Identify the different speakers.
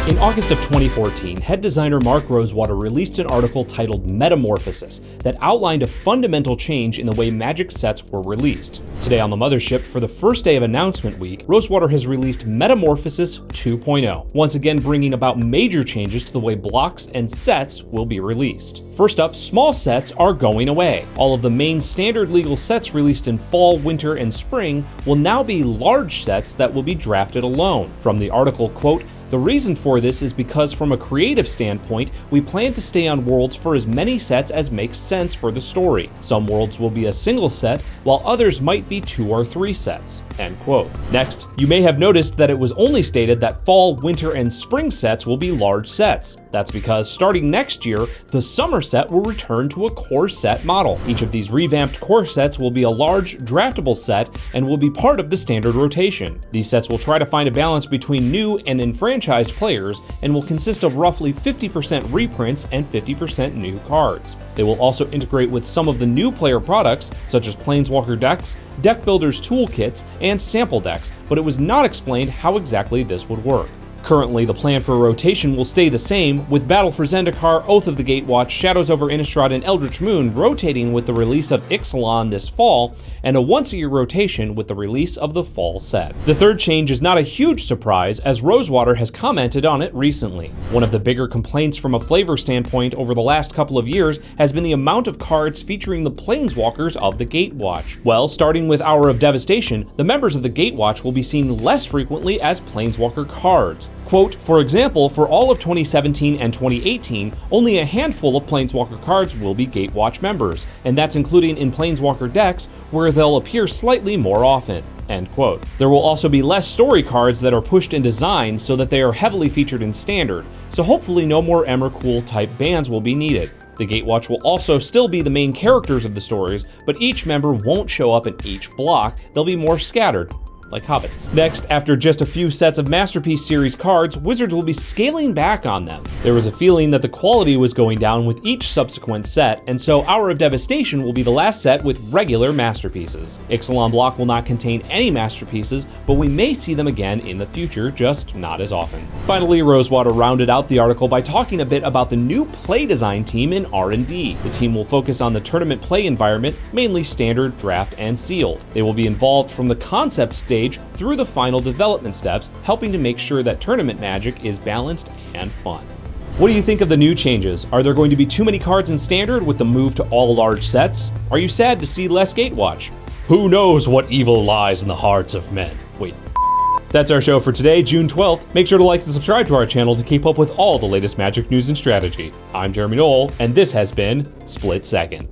Speaker 1: In August of 2014, head designer Mark Rosewater released an article titled Metamorphosis that outlined a fundamental change in the way Magic sets were released. Today on the mothership, for the first day of announcement week, Rosewater has released Metamorphosis 2.0, once again bringing about major changes to the way blocks and sets will be released. First up, small sets are going away. All of the main standard legal sets released in fall, winter, and spring will now be large sets that will be drafted alone. From the article, quote, "The reason for this is because from a creative standpoint, we plan to stay on worlds for as many sets as makes sense for the story. Some worlds will be a single set, while others might be 2 or 3 sets." End quote. Next, you may have noticed that it was only stated that fall, winter, and spring sets will be large sets. That's because starting next year, the summer set will return to a core set model. Each of these revamped core sets will be a large, draftable set and will be part of the standard rotation. These sets will try to find a balance between new and enfranchised players and will consist of roughly 50% reprints and 50% new cards. They will also integrate with some of the new player products, such as Planeswalker decks, Deck Builder's toolkits, and sample decks, but it was not explained how exactly this would work. Currently, the plan for rotation will stay the same, with Battle for Zendikar, Oath of the Gatewatch, Shadows over Innistrad, and Eldritch Moon rotating with the release of Ixalan this fall, and a once-a-year rotation with the release of the fall set. The third change is not a huge surprise, as Rosewater has commented on it recently. One of the bigger complaints from a flavor standpoint over the last couple of years has been the amount of cards featuring the Planeswalkers of the Gatewatch. Well, starting with Hour of Devastation, the members of the Gatewatch will be seen less frequently as Planeswalker cards. Quote, "For example, for all of 2017 and 2018, only a handful of Planeswalker cards will be Gatewatch members, and that's including in Planeswalker decks, where they'll appear slightly more often." End quote. There will also be less story cards that are pushed in design so that they are heavily featured in Standard, so hopefully no more Emrakul type bans will be needed. The Gatewatch will also still be the main characters of the stories, but each member won't show up in each block, they'll be more scattered, like hobbits. Next, after just a few sets of Masterpiece Series cards, Wizards will be scaling back on them. There was a feeling that the quality was going down with each subsequent set, and so Hour of Devastation will be the last set with regular Masterpieces. Ixalan block will not contain any Masterpieces, but we may see them again in the future, just not as often. Finally, Rosewater rounded out the article by talking a bit about the new play design team in R&D. The team will focus on the tournament play environment, mainly Standard, Draft, and Sealed. They will be involved from the concept stage through the final development steps, helping to make sure that tournament Magic is balanced and fun. What do you think of the new changes? Are there going to be too many cards in Standard with the move to all large sets? Are you sad to see less Gatewatch? Who knows what evil lies in the hearts of men? Wait. That's our show for today, June 12th. Make sure to like and subscribe to our channel to keep up with all the latest Magic news and strategy. I'm Jeremy Knoll, and this has been Split Second.